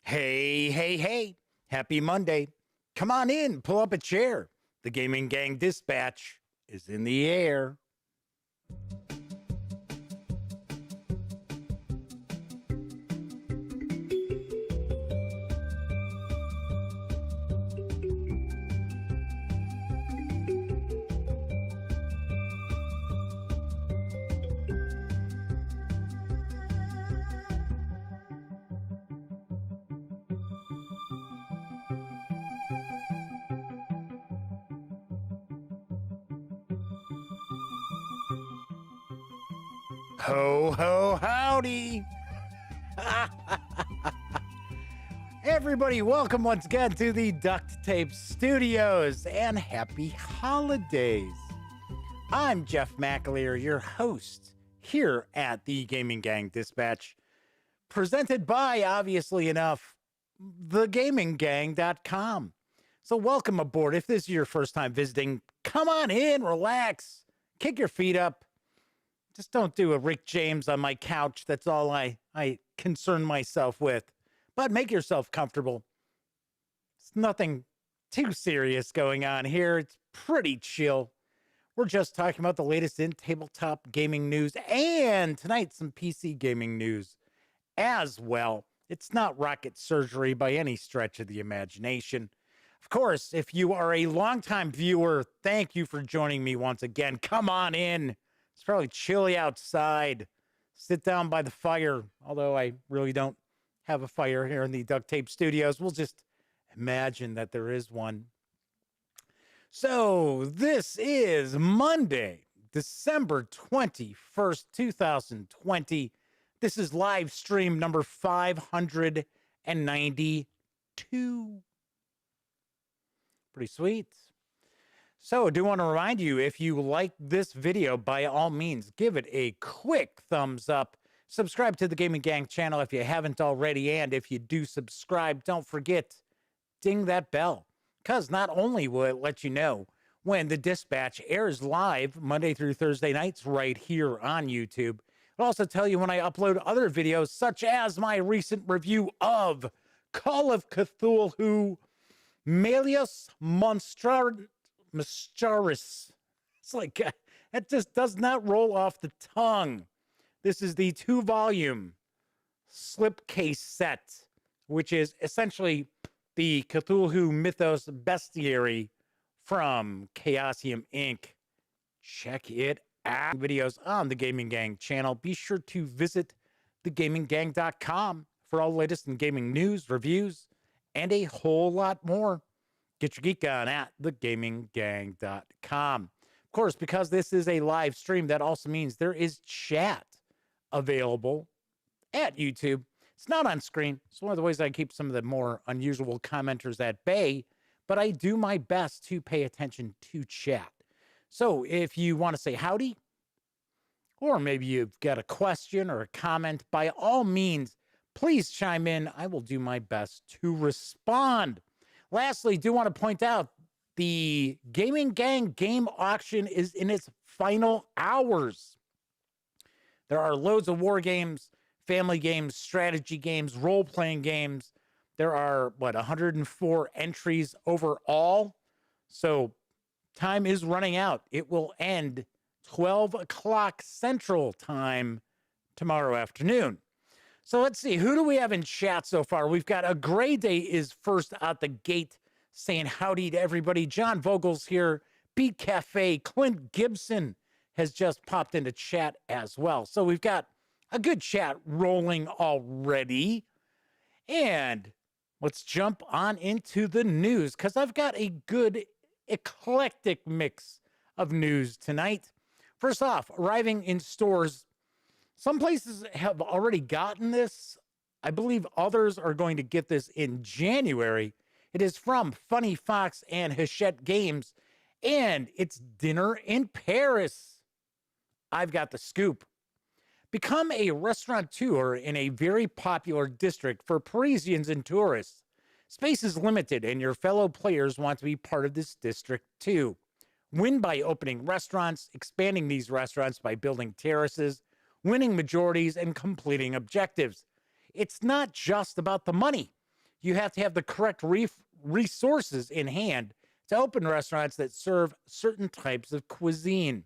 Hey, hey, hey. Happy Monday. Come on in, pull up a chair. The Gaming Gang Dispatch is in the air. Ho, ho, howdy. Everybody, welcome once again to the Duct Tape Studios and happy holidays. I'm Jeff McAleer, your host here at the Gaming Gang Dispatch, presented by, obviously enough, thegaminggang.com. So welcome aboard. If this is your first time visiting, come on in, relax, kick your feet up. Just don't do a Rick James on my couch. That's all I concern myself with. But make yourself comfortable. It's nothing too serious going on here. It's pretty chill. We're just talking about the latest in tabletop gaming news and tonight some PC gaming news as well. It's not rocket surgery by any stretch of the imagination. Of course, if you are a longtime viewer, thank you for joining me once again. Come on in. It's probably chilly outside. Sit down by the fire, although I really don't have a fire here in the Duct Tape Studios. We'll just imagine that there is one. So this is Monday, December 21st, 2020. This is live stream number 592. Pretty sweet. So I do want to remind you, if you like this video, by all means, give it a quick thumbs up. Subscribe to the Gaming Gang channel if you haven't already. And if you do subscribe, don't forget, ding that bell. Because not only will it let you know when the Dispatch airs live Monday through Thursday nights right here on YouTube, it'll also tell you when I upload other videos, such as my recent review of Call of Cthulhu, Malleus Monstraris. It's like, it just does not roll off the tongue. This is the 2-volume slipcase set, which is essentially the Cthulhu Mythos Bestiary from Chaosium Inc. Check it out. Videos on the Gaming Gang channel. Be sure to visit thegaminggang.com for all the latest in gaming news, reviews, and a whole lot more. Get your geek on at thegaminggang.com. Of course, because this is a live stream, that also means there is chat available at YouTube. It's not on screen. It's one of the ways I keep some of the more unusual commenters at bay, but I do my best to pay attention to chat. So if you want to say howdy, or maybe you've got a question or a comment, by all means, please chime in. I will do my best to respond. Lastly, do want to point out the Gaming Gang game auction is in its final hours. There are loads of war games, family games, strategy games, role-playing games. There are, 104 entries overall. So time is running out. It will end 12 o'clock Central Time tomorrow afternoon. So let's see, who do we have in chat so far? We've got A Gray Day is first out the gate saying howdy to everybody. John Vogel's here. Beat Cafe. Clint Gibson has just popped into chat as well. So we've got a good chat rolling already. And let's jump on into the news because I've got a good eclectic mix of news tonight. First off, arriving in stores. Some places have already gotten this. I believe others are going to get this in January. It is from Funny Fox and Hachette Games, and it's Dinner in Paris. I've got the scoop. Become a restaurateur in a very popular district for Parisians and tourists. Space is limited, and your fellow players want to be part of this district too. Win by opening restaurants, expanding these restaurants by building terraces, winning majorities, and completing objectives. It's not just about the money. you have to have the correct resources in hand to open restaurants that serve certain types of cuisine.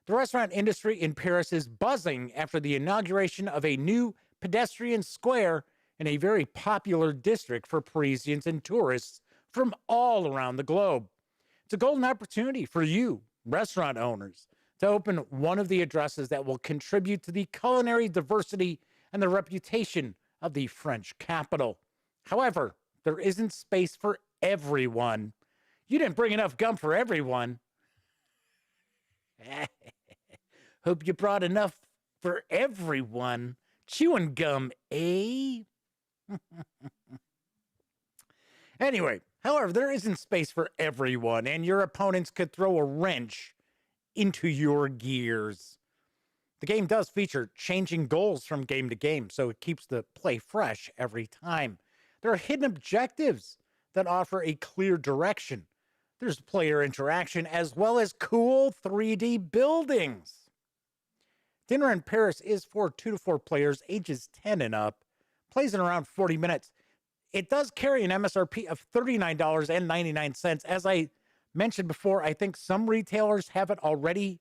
The restaurant industry in Paris is buzzing after the inauguration of a new pedestrian square in a very popular district for Parisians and tourists from all around the globe. It's a golden opportunity for you, restaurant owners, to open one of the addresses that will contribute to the culinary diversity and the reputation of the French capital. However, there isn't space for everyone. You didn't bring enough gum for everyone. Hope you brought enough for everyone. Chewing gum, eh? Anyway, however, there isn't space for everyone, and your opponents could throw a wrench into your gears. The game does feature changing goals from game to game, so it keeps the play fresh every time. There are hidden objectives that offer a clear direction. There's player interaction as well as cool 3D buildings. Dinner in Paris is for 2 to 4 players, ages 10 and up. Plays in around 40 minutes. It does carry an MSRP of $39.99. As I mentioned before, I think some retailers have it already.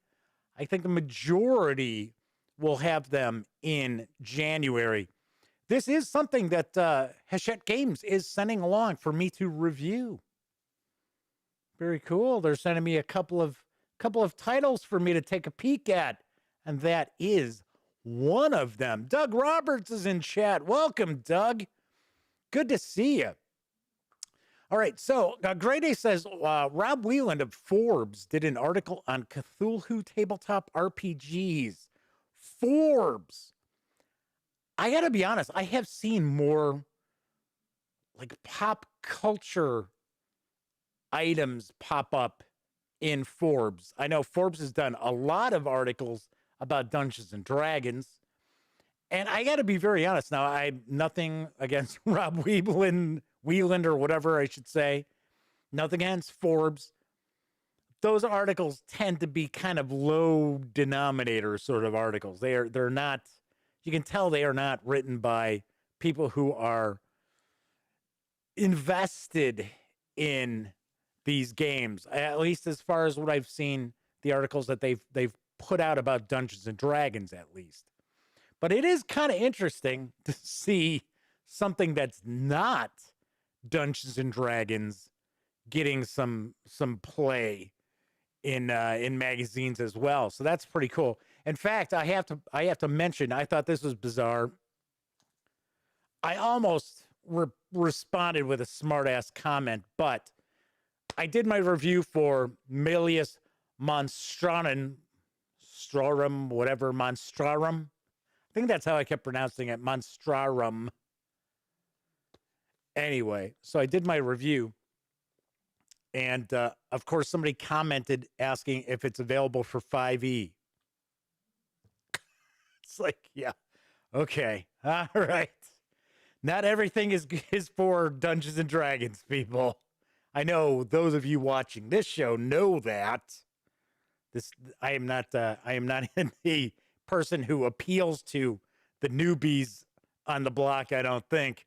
I think the majority will have them in January. This is something that Hachette Games is sending along for me to review. Very cool. They're sending me a couple of titles for me to take a peek at, and that is one of them. Doug Roberts is in chat. Welcome, Doug. Good to see you. All right, so Grade A says, Rob Wieland of Forbes did an article on Cthulhu tabletop RPGs. Forbes. I got to be honest, I have seen more like pop culture items pop up in Forbes. I know Forbes has done a lot of articles about Dungeons and Dragons. And I got to be very honest now, I'm nothing against Rob Wieland or whatever I should say. Nothing against Forbes. Those articles tend to be kind of low denominator sort of articles. They're not, you can tell they are not written by people who are invested in these games, at least as far as what I've seen, the articles that they've put out about Dungeons and Dragons, at least. But it is kind of interesting to see something that's not Dungeons and Dragons getting some play in magazines as well. So that's pretty cool. In fact, I have to mention, I thought this was bizarre. I almost responded with a smart-ass comment, but I did my review for Malleus Monstrarum, Monstrarum. I think that's how I kept pronouncing it, Monstrarum. Anyway, so I did my review. And, of course, somebody commented asking if it's available for 5e. It's like, yeah, okay, all right. Not everything is for Dungeons and Dragons, people. I know those of you watching this show know that. I am not the person who appeals to the newbies on the block, I don't think.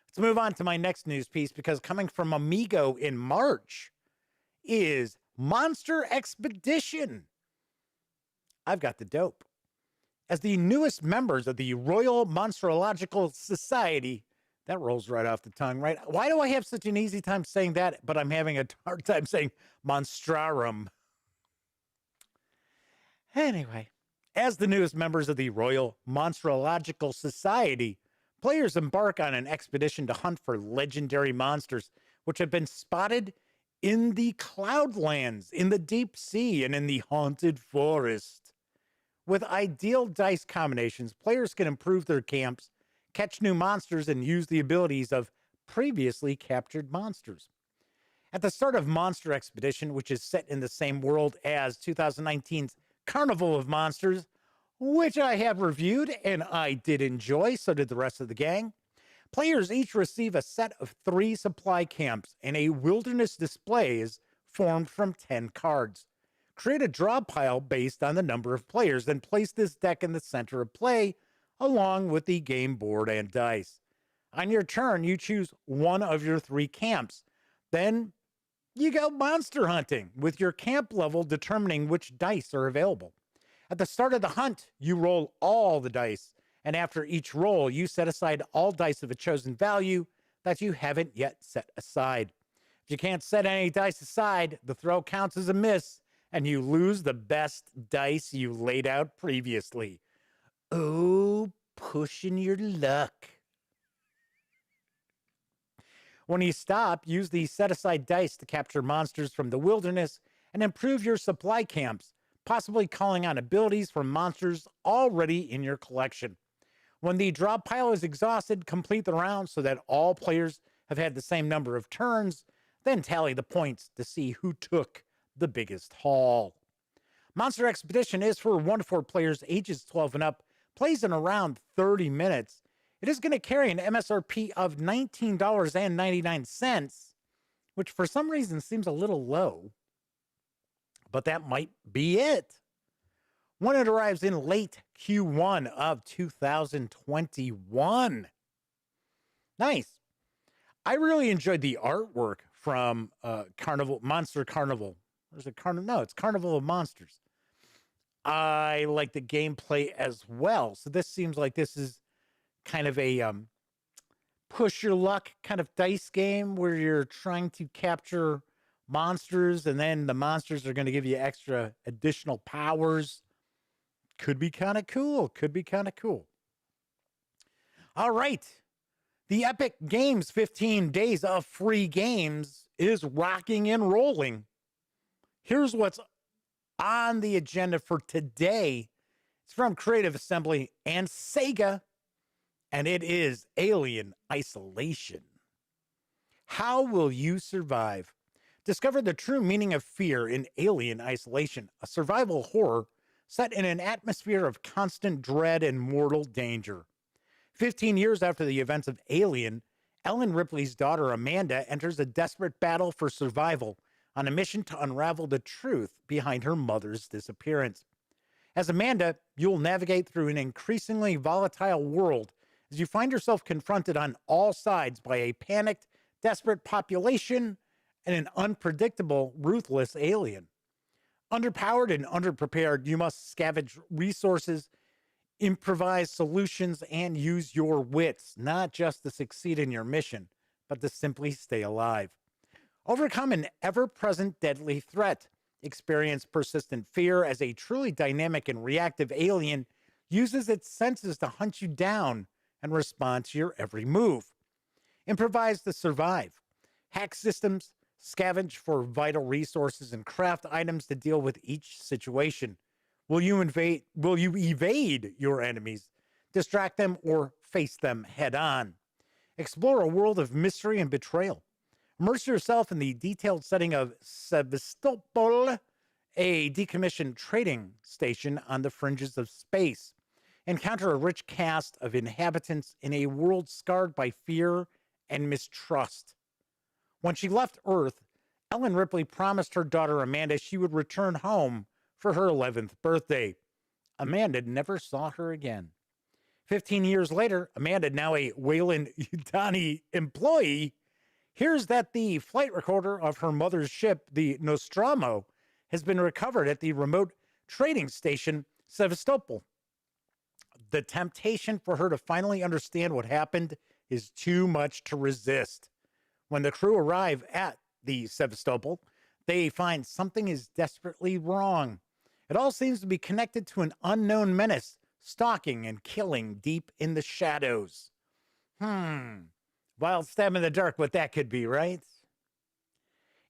Let's move on to my next news piece, because coming from Amigo in March is Monster Expedition. I've got the dope. As the newest members of the Royal Monsterological Society, that rolls right off the tongue, right? Why do I have such an easy time saying that, but I'm having a hard time saying Monstrarum? Anyway, as the newest members of the Royal Monsterological Society, players embark on an expedition to hunt for legendary monsters, which have been spotted in the Cloudlands, in the deep sea, and in the haunted forest. With ideal dice combinations, players can improve their camps, catch new monsters, and use the abilities of previously captured monsters. At the start of Monster Expedition, which is set in the same world as 2019's Carnival of Monsters, which I have reviewed and I did enjoy, so did the rest of the gang, players each receive a set of 3 supply camps and a wilderness displays formed from 10 cards. Create a draw pile based on the number of players, then place this deck in the center of play along with the game board and dice. On your turn, you choose one of your 3 camps. Then you go monster hunting, with your camp level determining which dice are available. At the start of the hunt, you roll all the dice, and after each roll, you set aside all dice of a chosen value that you haven't yet set aside. If you can't set any dice aside, the throw counts as a miss, and you lose the best dice you laid out previously. Oh, pushing your luck. When you stop, use the set-aside dice to capture monsters from the wilderness and improve your supply camps, possibly calling on abilities from monsters already in your collection. When the drop pile is exhausted, complete the round so that all players have had the same number of turns, then tally the points to see who took the biggest haul. Monster Expedition is for 1 to 4 players ages 12 and up, plays in around 30 minutes. It is going to carry an MSRP of $19.99, which for some reason seems a little low, but that might be it. When it arrives in late Q1 of 2021. Nice. I really enjoyed the artwork from Monster Carnival. There's a Carnival. No, it's Carnival of Monsters. I like the gameplay as well. So this seems like this is kind of a push your luck kind of dice game where you're trying to capture monsters, and then the monsters are going to give you extra additional powers. Could be kind of cool. Could be kind of cool. All right. The Epic Games 15 days of free games is rocking and rolling. Here's what's on the agenda for today. It's from Creative Assembly and SEGA, and it is Alien Isolation. How will you survive? Discover the true meaning of fear in Alien Isolation, a survival horror set in an atmosphere of constant dread and mortal danger. 15 years after the events of Alien, Ellen Ripley's daughter Amanda enters a desperate battle for survival on a mission to unravel the truth behind her mother's disappearance. As Amanda, you'll navigate through an increasingly volatile world as you find yourself confronted on all sides by a panicked, desperate population and an unpredictable, ruthless alien. Underpowered and underprepared, you must scavenge resources, improvise solutions, and use your wits, not just to succeed in your mission, but to simply stay alive. Overcome an ever-present deadly threat. Experience persistent fear as a truly dynamic and reactive alien uses its senses to hunt you down and respond to your every move. Improvise to survive. Hack systems, scavenge for vital resources, and craft items to deal with each situation. Will you evade your enemies, distract them, or face them head on? Explore a world of mystery and betrayal. Immerse yourself in the detailed setting of Sevastopol, a decommissioned trading station on the fringes of space. Encounter a rich cast of inhabitants in a world scarred by fear and mistrust. When she left Earth, Ellen Ripley promised her daughter Amanda she would return home for her 11th birthday. Amanda never saw her again. 15 years later, Amanda, now a Weyland-Yutani employee, hears that the flight recorder of her mother's ship, the Nostromo, has been recovered at the remote trading station, Sevastopol. The temptation for her to finally understand what happened is too much to resist. When the crew arrive at the Sevastopol, they find something is desperately wrong. It all seems to be connected to an unknown menace, stalking and killing deep in the shadows. Wild stab in the dark, what that could be, right?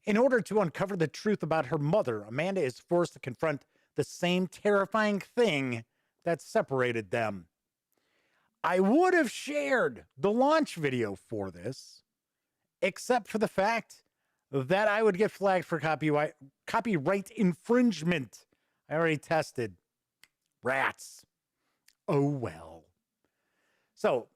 In order to uncover the truth about her mother, Amanda is forced to confront the same terrifying thing that separated them. I would have shared the launch video for this, except for the fact that I would get flagged for copyright infringement. I already tested. Rats. Oh well. So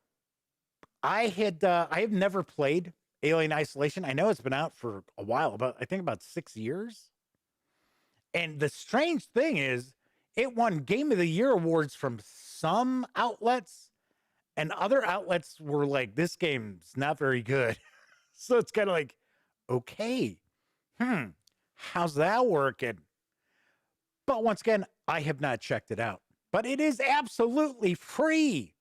I have never played Alien Isolation. I know it's been out for a while, I think about 6 years. And the strange thing is, it won Game of the Year awards from some outlets, And other outlets were like, this game's not very good. So it's kind of like, okay, how's that working? But once again, I have not checked it out. But it is absolutely free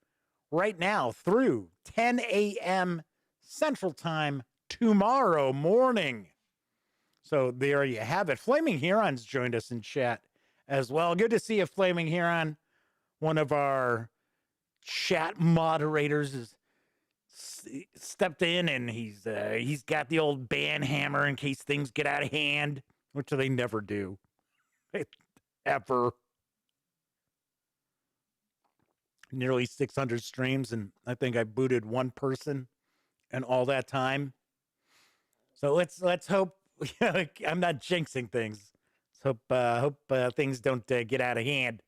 right now through 10 a.m. Central Time tomorrow morning. So there you have it. Flaming Huron's joined us in chat as well. Good to see you, Flaming Huron. One of our chat moderators has stepped in, and he's got the old band hammer in case things get out of hand, which they never do. Ever. Nearly 600 streams, and I think I booted one person in all that time. So let's hope I'm not jinxing things. Let's hope things don't get out of hand.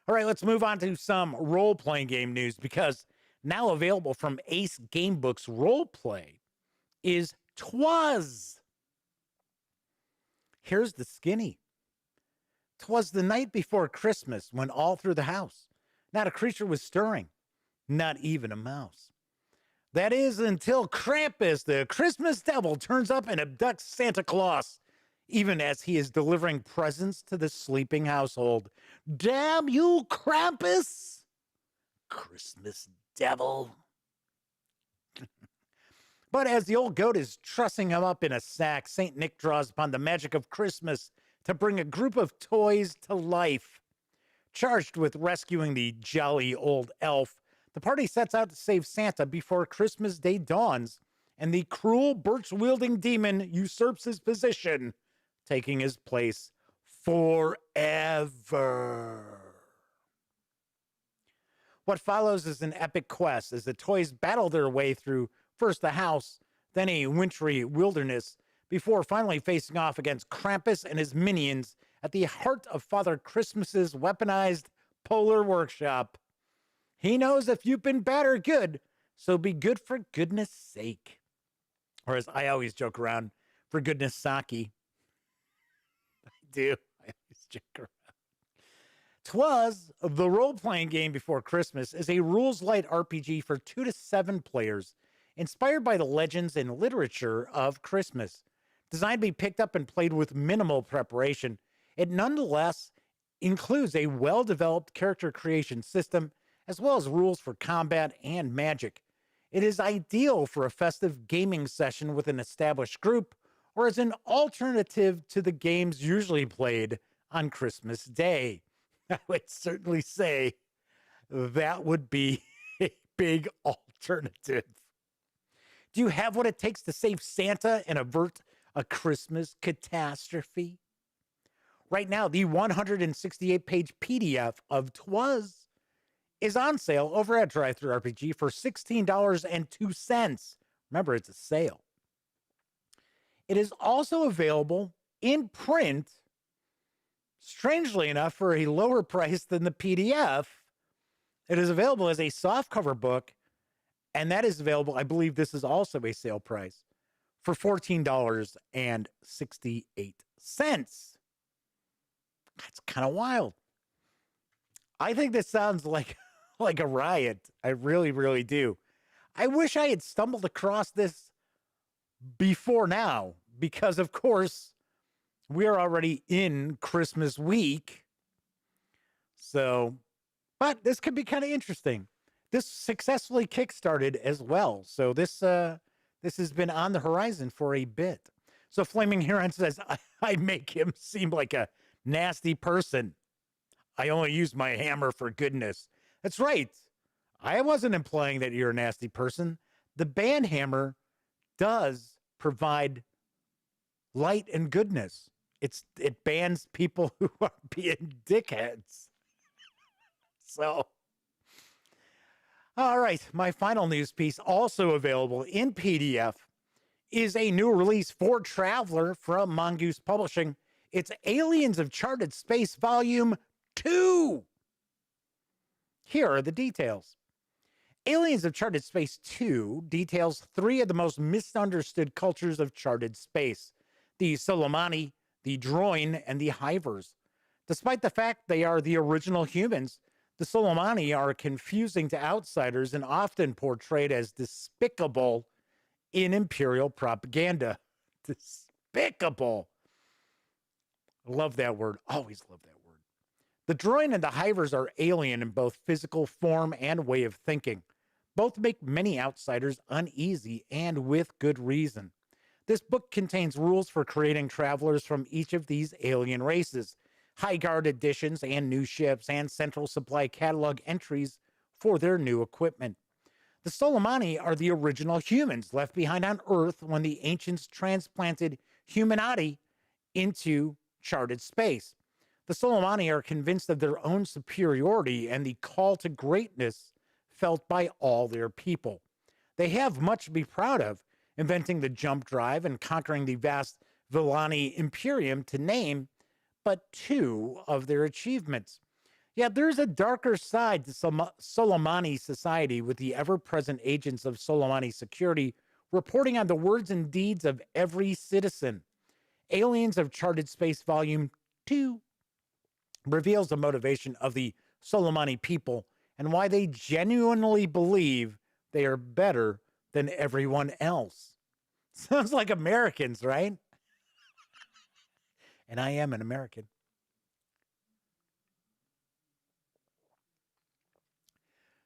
All right, let's move on to some role-playing game news, because now available from Ace Gamebooks Roleplay is Twas. Here's the skinny. 'Twas the night before Christmas, when all through the house not a creature was stirring, not even a mouse. That is until Krampus, the Christmas devil, turns up and abducts Santa Claus, even as he is delivering presents to the sleeping household. Damn you, Krampus! Christmas devil. But as the old goat is trussing him up in a sack, St. Nick draws upon the magic of Christmas to bring a group of toys to life. Charged with rescuing the jolly old elf, the party sets out to save Santa before Christmas Day dawns, and the cruel birch-wielding demon usurps his position, taking his place forever. What follows is an epic quest as the toys battle their way through first the house, then a wintry wilderness, before finally facing off against Krampus and his minions at the heart of Father Christmas's weaponized polar workshop. He knows if you've been bad or good, so be good for goodness sake. Or as I always joke around, for goodness sake. I do. I always joke around. Twas, the role-playing game before Christmas, is a rules-light RPG for 2 to 7 players, inspired by the legends and literature of Christmas. Designed to be picked up and played with minimal preparation, it nonetheless includes a well-developed character creation system, as well as rules for combat and magic. It is ideal for a festive gaming session with an established group, or as an alternative to the games usually played on Christmas Day. I would certainly say that would be a big alternative. Do you have what it takes to save Santa and avert a Christmas catastrophe? Right now, the 168-page PDF of Twas is on sale over at DriveThruRPG for $16.02. Remember, it's a sale. It is also available in print, strangely enough, for a lower price than the PDF. It is available as a softcover book, and that is available, I believe this is also a sale price, for $14.68. That's kind of wild. I think this sounds like a riot. I really, really do. I wish I had stumbled across this before now, because of course we're already in Christmas week. So, but this could be kind of interesting. This successfully kickstarted as well. So this has been on the horizon for a bit. So Flaming Huron says, I make him seem like a nasty person. I only use my hammer for goodness. That's right. I wasn't implying that you're a nasty person. The band hammer does provide light and goodness. It bans people who are being dickheads. So, all right, my final news piece, also available in PDF, is a new release for Traveler from Mongoose Publishing. It's Aliens of Charted Space Volume 2. Here are the details. Aliens of Charted Space 2 details 3 of the most misunderstood cultures of charted space: the Solomani, the Droin, and the Hivers. Despite the fact they are the original humans, The Solomani are confusing to outsiders and often portrayed as despicable in imperial propaganda. Despicable. Love that word. Always love that word. The droid and the hivers are alien in both physical form and way of thinking. Both make many outsiders uneasy, and with good reason. This book contains rules for creating travelers from each of these alien races, high guard additions and new ships, and central supply catalog entries for their new equipment. The Solomani are the original humans left behind on Earth when the ancients transplanted humanity into charted space. The Solomani are convinced of their own superiority and the call to greatness felt by all their people. They have much to be proud of, inventing the jump drive and conquering the vast Villani Imperium, to name but two of their achievements. Yet there's a darker side to Solomani society, with the ever-present agents of Solomani security reporting on the words and deeds of every citizen. Aliens of Charted Space Volume 2 reveals the motivation of the Solomani people and why they genuinely believe they are better than everyone else. Sounds like Americans, right? And I am an American.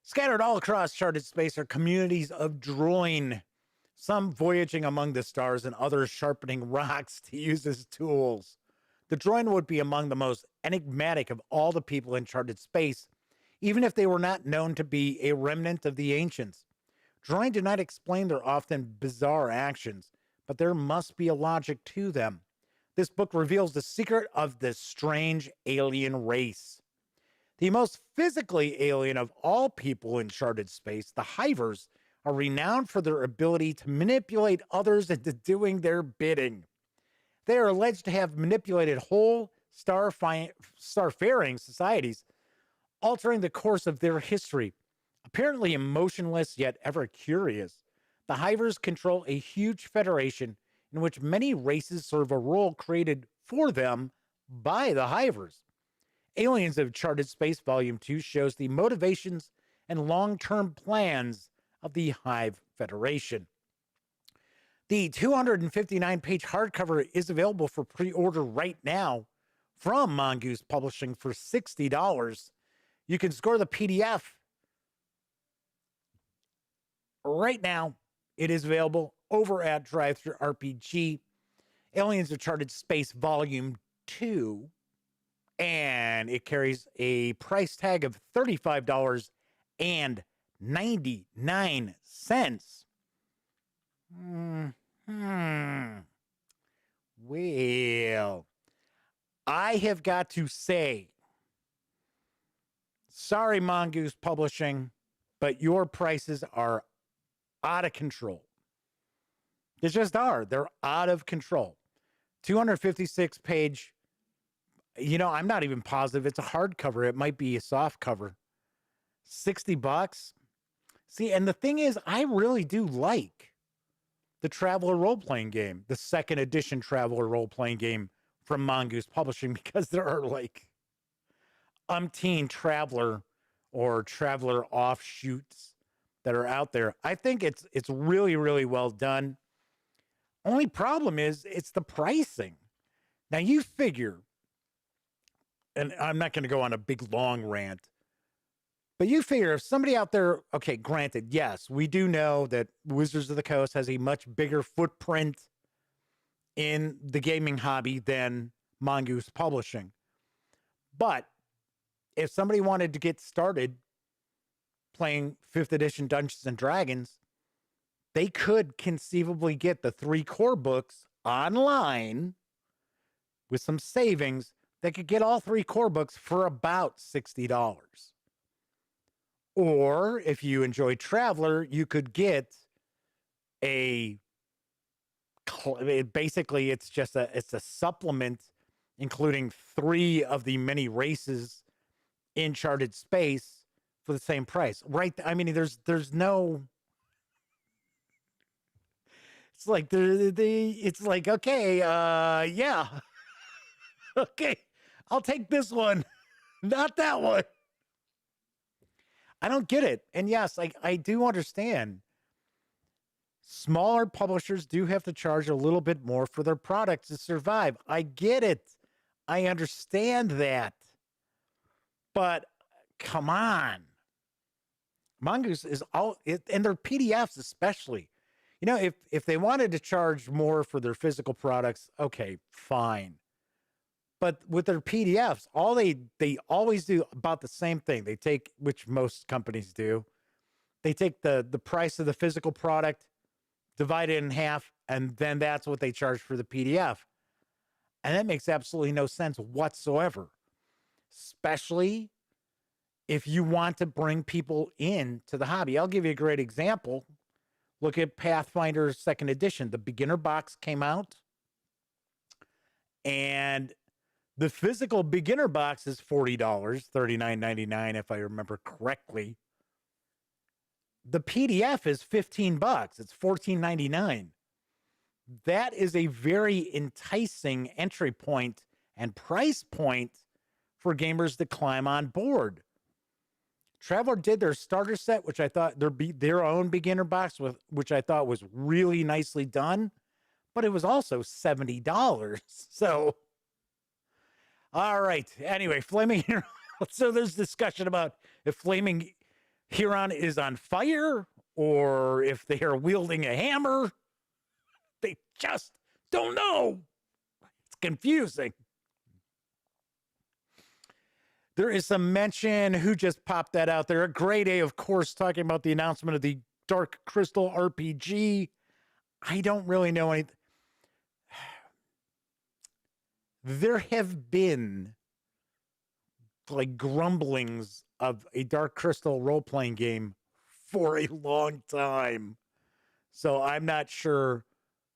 Scattered all across charted space are communities of droin, some voyaging among the stars and others sharpening rocks to use as tools. The droin would be among the most enigmatic of all the people in charted space, even if they were not known to be a remnant of the ancients. Droin do not explain their often bizarre actions, but there must be a logic to them. This book reveals the secret of this strange alien race. The most physically alien of all people in charted space, the hivers, are renowned for their ability to manipulate others into doing their bidding. They are alleged to have manipulated whole starfaring societies, altering the course of their history. Apparently emotionless yet ever curious, the hivers control a huge federation in which many races serve a role created for them by the hivers. Aliens of Charted Space Volume 2 shows the motivations and long-term plans of the Hive Federation. The 259-page hardcover is available for pre-order right now from Mongoose Publishing for $60. You can score the PDF right now. It is available over at Drive-Thru RPG. Aliens of Charted Space Volume 2. And it carries a price tag of $35.99. Well, I have got to say, sorry, Mongoose Publishing, but your prices are out of control. They just are. They're out of control. 256-page. I'm not even positive it's a hardcover. It might be a soft cover. $60. See, and the thing is, I really do like the Traveler role-playing game, the second edition Traveler role-playing game from Mongoose Publishing, because there are like umpteen Traveler or Traveler offshoots that are out there. I think it's really, really well done. Only problem is it's the pricing. Now you figure, and I'm not going to go on a big long rant, but you figure if somebody out there, okay, granted, yes, we do know that Wizards of the Coast has a much bigger footprint in the gaming hobby than Mongoose Publishing. But if somebody wanted to get started playing 5th edition Dungeons and Dragons, they could conceivably get the 3 core books online with some savings. They could get all 3 core books for about $60. Or if you enjoy Traveler, you could get basically it's a supplement including 3 of the many races in Charted Space for the same price. Right? I mean, there's no. It's like it's like, okay, yeah. Okay, I'll take this one, not that one. I don't get it. And yes, I do understand smaller publishers do have to charge a little bit more for their products to survive. I get it. I understand that. But come on. Mongoose is all, and their PDFs especially. You know, if they wanted to charge more for their physical products, okay, fine. But with their PDFs, all they always do about the same thing. They take, which most companies do, they take the price of the physical product, divide it in half, and then that's what they charge for the PDF. And that makes absolutely no sense whatsoever, especially if you want to bring people into the hobby. I'll give you a great example. Look at Pathfinder 2nd Edition. The beginner box came out, and the physical beginner box is $40, $39.99 if I remember correctly. The PDF is $15. It's $14.99. That is a very enticing entry point and price point for gamers to climb on board. Traveler did their starter set, which I thought their own beginner box, which I thought was really nicely done, but it was also $70. So, all right. Anyway, Flaming Huron. So there's discussion about if Flaming Huron is on fire or if they are wielding a hammer. They just don't know. It's confusing. There is some mention, who just popped that out there? A Grade A, of course, talking about the announcement of the Dark Crystal RPG. I don't really know anything. There have been like grumblings of a Dark Crystal role-playing game for a long time. So I'm not sure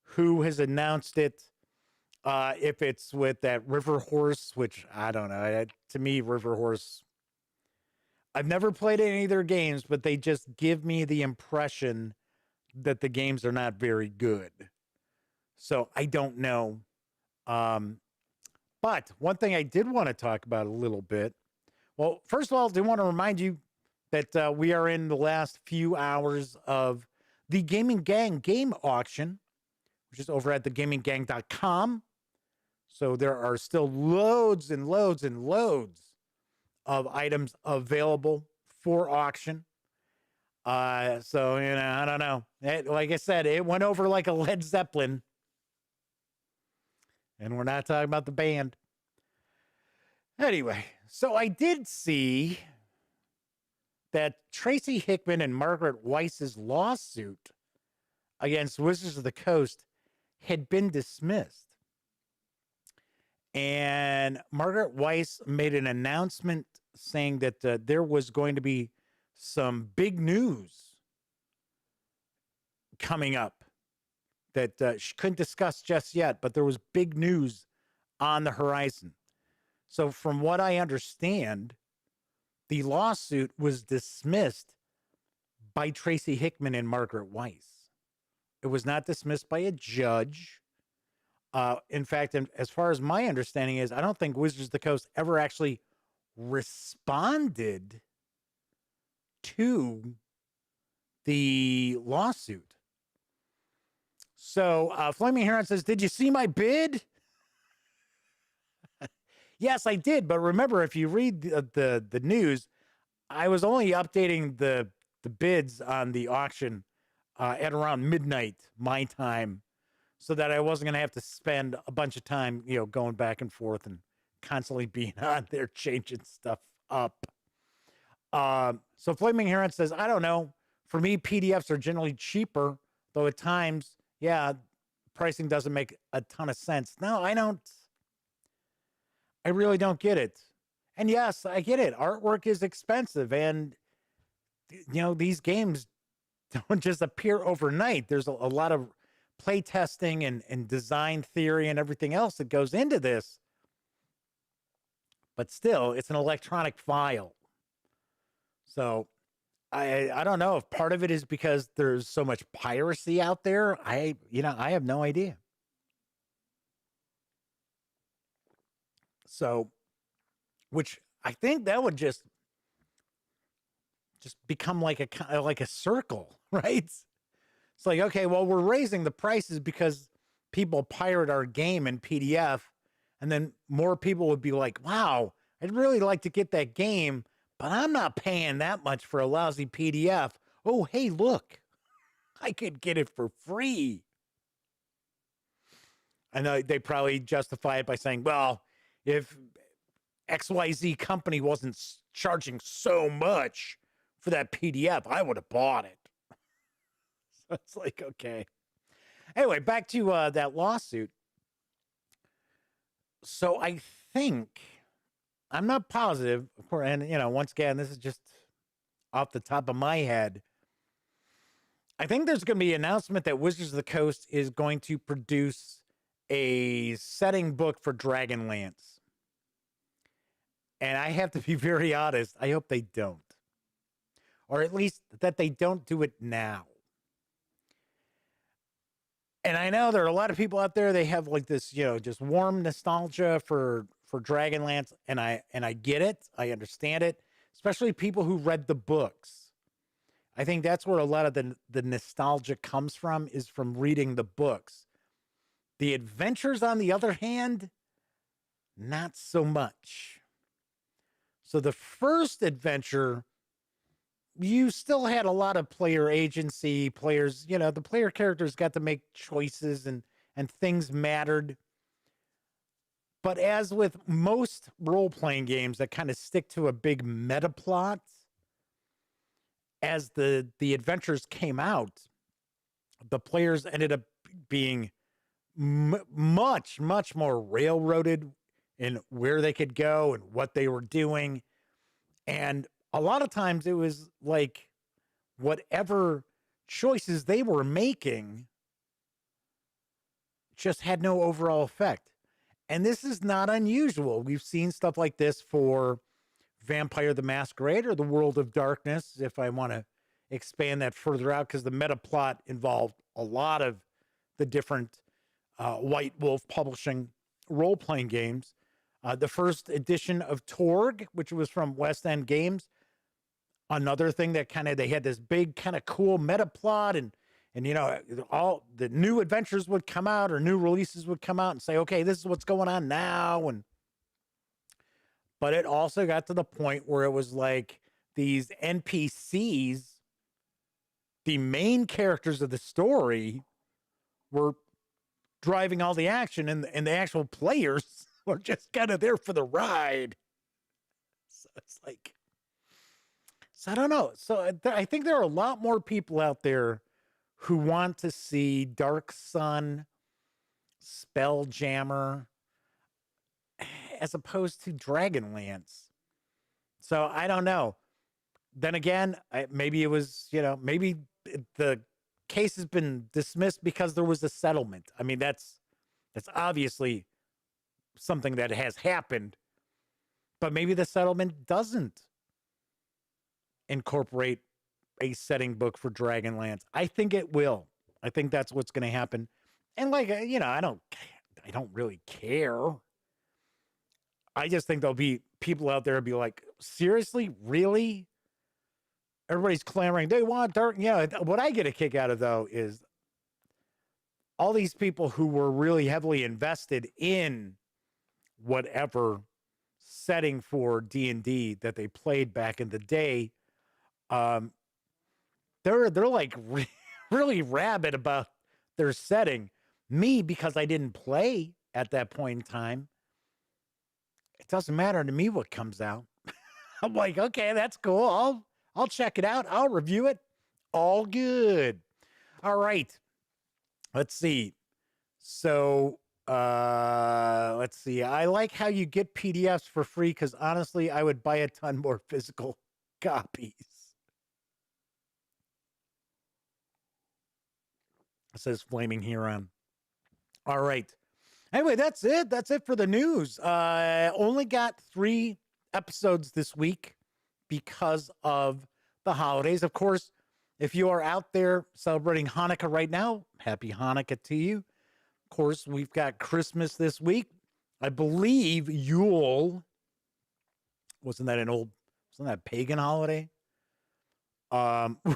who has announced it. If it's with that River Horse, which I don't know. To me, River Horse, I've never played any of their games, but they just give me the impression that the games are not very good. So I don't know. But one thing I did want to talk about a little bit. Well, first of all, I do want to remind you that we are in the last few hours of the Gaming Gang game auction, which is over at thegaminggang.com. So there are still loads and loads and loads of items available for auction. So, you know, I don't know. Like I said, it went over like a Led Zeppelin. And we're not talking about the band. Anyway, so I did see that Tracy Hickman and Margaret Weiss's lawsuit against Wizards of the Coast had been dismissed. And Margaret Weiss made an announcement saying that there was going to be some big news coming up that she couldn't discuss just yet, but there was big news on the horizon. So from what I understand, the lawsuit was dismissed by Tracy Hickman and Margaret Weiss. It was not dismissed by a judge. In fact, as far as my understanding is, I don't think Wizards of the Coast ever actually responded to the lawsuit. So Flaming Heron says, did you see my bid? Yes, I did. But remember, if you read the news, I was only updating the bids on the auction at around midnight, my time, so that I wasn't going to have to spend a bunch of time, you know, going back and forth and constantly being on there changing stuff up. So Flaming Heron says, I don't know. For me, PDFs are generally cheaper, though at times, yeah, pricing doesn't make a ton of sense. No, I don't. I really don't get it. And yes, I get it. Artwork is expensive. And, you know, these games don't just appear overnight. There's a lot of play testing and design theory and everything else that goes into this. But still, it's an electronic file. So I don't know if part of it is because there's so much piracy out there. I have no idea. So, which I think that would just just become like a circle, right? It's like, okay, well, we're raising the prices because people pirate our game in PDF, and then more people would be like, wow, I'd really like to get that game, but I'm not paying that much for a lousy PDF. Oh, hey, look, I could get it for free. And they probably justify it by saying, well, if XYZ company wasn't charging so much for that PDF, I would have bought it. So it's like, okay. Anyway, back to that lawsuit. So I think, I'm not positive, and once again, this is just off the top of my head. I think there's going to be an announcement that Wizards of the Coast is going to produce a setting book for Dragonlance. And I have to be very honest, I hope they don't. Or at least that they don't do it now. And I know there are a lot of people out there, they have like this, just warm nostalgia for Dragonlance, and I get it. I understand it, especially people who read the books. I think that's where a lot of the nostalgia comes from, is from reading the books. The adventures, on the other hand, not so much. So the first adventure, you still had a lot of player agency. Players, the player characters got to make choices and things mattered. But as with most role-playing games that kind of stick to a big meta plot, as the adventures came out, the players ended up being much, much more railroaded in where they could go and what they were doing. And a lot of times it was like whatever choices they were making just had no overall effect. And this is not unusual. We've seen stuff like this for Vampire the Masquerade or the World of Darkness, if I want to expand that further out, because the meta plot involved a lot of the different White Wolf Publishing role-playing games. The first edition of Torg, which was from West End Games, another thing that they had this big kind of cool meta plot, and all the new adventures would come out, or new releases would come out and say, okay, this is what's going on now. But it also got to the point where it was like these NPCs, the main characters of the story, were driving all the action, and the actual players were just kind of there for the ride. So it's like, so I don't know. So I think there are a lot more people out there who want to see Dark Sun, Spelljammer, as opposed to Dragonlance. So I don't know. Then again, maybe it was, maybe the case has been dismissed because there was a settlement. I mean, that's obviously something that has happened, but maybe the settlement doesn't incorporate a setting book for Dragonlance. I think it will. I think that's what's going to happen. And like, I don't really care. I just think there'll be people out there be like, seriously, really? Everybody's clamoring, they want dark. What I get a kick out of, though, is all these people who were really heavily invested in whatever setting for D&D that they played back in the day. They're like really rabid about their setting. Me, because I didn't play at that point in time, it doesn't matter to me what comes out. I'm like, okay, that's cool. I'll check it out. I'll review it. All good. All right. Let's see. So, let's see. I like how you get PDFs for free, because honestly, I would buy a ton more physical copies. It says Flaming Huron. All right. Anyway, that's it. That's it for the news. Only got 3 episodes this week because of the holidays. Of course, if you are out there celebrating Hanukkah right now, happy Hanukkah to you. Of course, we've got Christmas this week. I believe Yule, wasn't that a pagan holiday?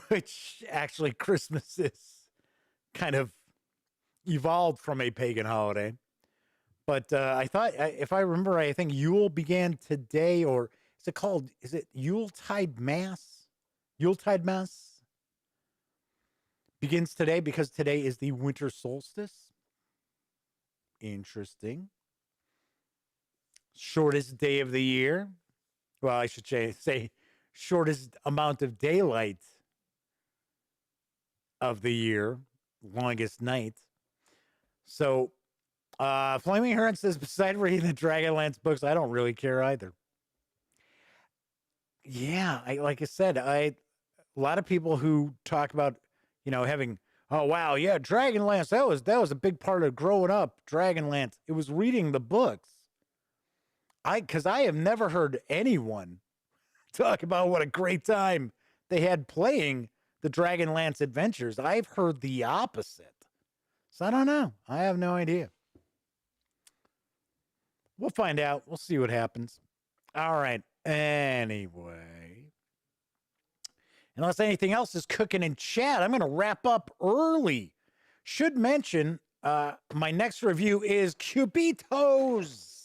which actually Christmas is kind of evolved from a pagan holiday. But I thought, if I remember, I think Yule began today, or is it called? Is it Yuletide Mass? Yuletide Mass begins today because today is the winter solstice. Interesting. Shortest day of the year. Well, I should say shortest amount of daylight of the year. Longest night. So, Flaming Heron says, besides reading the Dragonlance books, I don't really care either. Yeah, like I said, a lot of people who talk about, having, oh wow, yeah, Dragonlance, that was a big part of growing up. Dragonlance, it was reading the books. Because I have never heard anyone talk about what a great time they had playing the Dragonlance adventures. I've heard the opposite. So I don't know. I have no idea. We'll find out. We'll see what happens. All right. Anyway, unless anything else is cooking in chat, I'm going to wrap up early. Should mention my next review is Cubitos.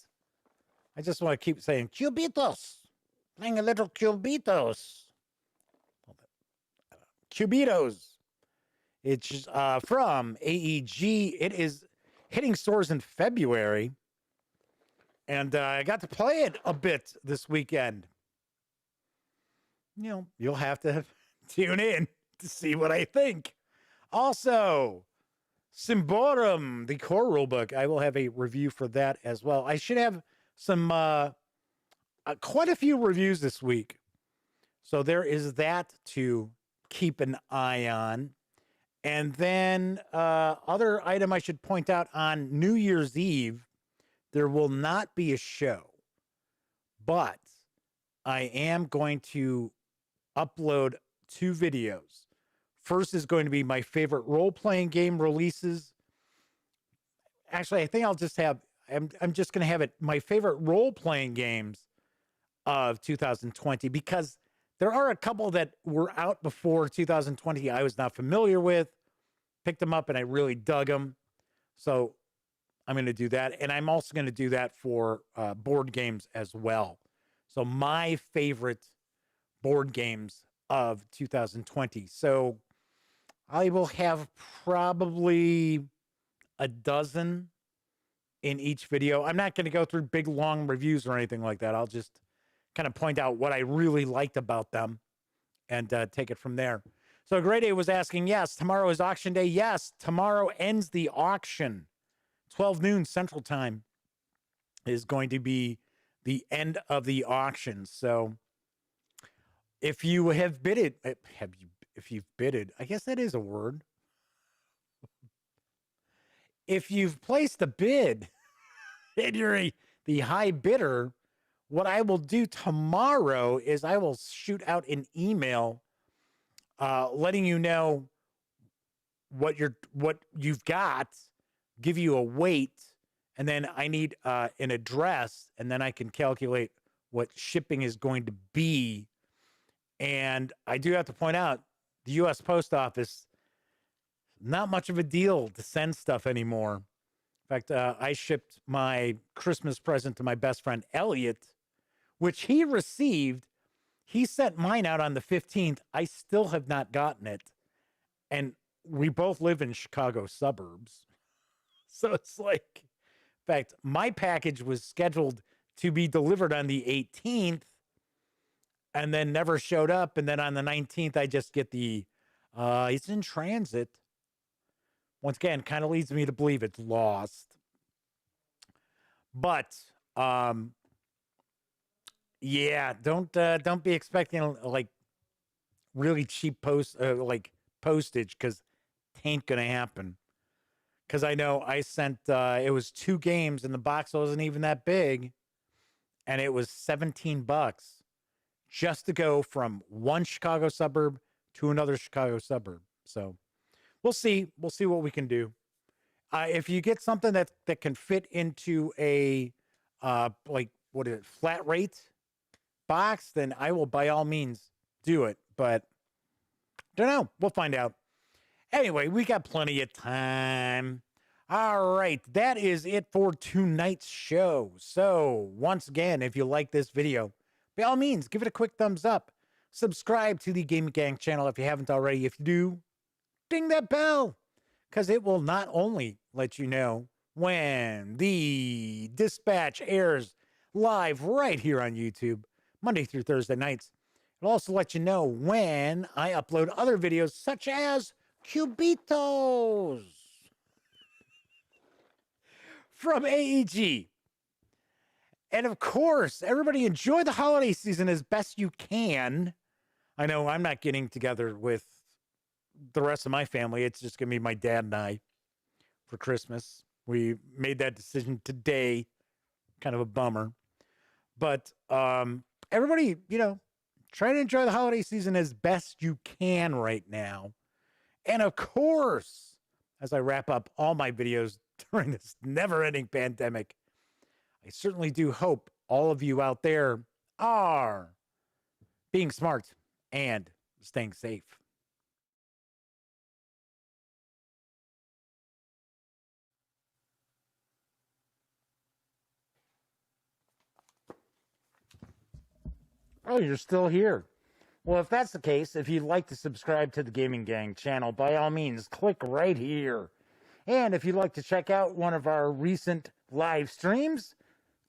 I just want to keep saying Cubitos. Playing a little Cubitos. Cubitos. It's from AEG. It is hitting stores in February. And I got to play it a bit this weekend. You'll have to tune in to see what I think. Also, Symborum, the core rulebook. I will have a review for that as well. I should have some quite a few reviews this week. So there is that to keep an eye on. And then other item I should point out, on New Year's Eve, there will not be a show, but I am going to upload 2 videos. First is going to be my favorite role-playing game releases. Actually, I think I'll just have, I'm just going to have it, my favorite role-playing games of 2020, because there are a couple that were out before 2020 I was not familiar with, picked them up, and I really dug them. So I'm going to do that. And I'm also going to do that for board games as well. So my favorite board games of 2020. So I will have probably a dozen in each video. I'm not going to go through big, long reviews or anything like that. I'll just kind of point out what I really liked about them and take it from there. So Grey Day was asking, yes, tomorrow is auction day. Yes, tomorrow ends the auction. 12 noon Central Time is going to be the end of the auction. So if you have bidded, if you've bidded, I guess that is a word. If you've placed a bid and you're the high bidder, what I will do tomorrow is I will shoot out an email letting you know what you've got, give you a weight, and then I need an address, and then I can calculate what shipping is going to be. And I do have to point out, the U.S. Post Office, not much of a deal to send stuff anymore. In fact, I shipped my Christmas present to my best friend, Elliot, which he received. He sent mine out on the 15th. I still have not gotten it. And we both live in Chicago suburbs. So it's like, in fact, my package was scheduled to be delivered on the 18th and then never showed up. And then on the 19th, I just get the, it's in transit. Once again, kind of leads me to believe it's lost. But, yeah, don't be expecting like really cheap postage, because it ain't gonna happen. Because I know I sent it was 2 games and the box wasn't even that big, and it was $17 just to go from one Chicago suburb to another Chicago suburb. So we'll see what we can do. If you get something that can fit into a flat rate box, then I will by all means do it. But Don't know. We'll find out. Anyway, we got plenty of time. All right, that is it for tonight's show. So, once again, if you like this video, by all means, give it a quick thumbs up. Subscribe to the Gaming Gang channel if you haven't already. If you do, ding that bell, because it will not only let you know when the dispatch airs live right here on YouTube, Monday through Thursday nights. It'll also let you know when I upload other videos, such as Cubitos from AEG. And of course, everybody enjoy the holiday season as best you can. I know I'm not getting together with the rest of my family. It's just going to be my dad and I for Christmas. We made that decision today. Kind of a bummer. But everybody, try to enjoy the holiday season as best you can right now. And of course, as I wrap up all my videos during this never-ending pandemic, I certainly do hope all of you out there are being smart and staying safe. Oh, you're still here. Well, if that's the case, if you'd like to subscribe to the Gaming Gang channel, by all means, click right here. And if you'd like to check out one of our recent live streams,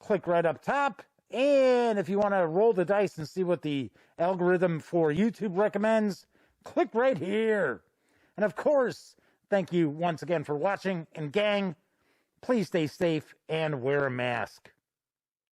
click right up top. And if you want to roll the dice and see what the algorithm for YouTube recommends, click right here. And of course, thank you once again for watching. And gang, please stay safe and wear a mask.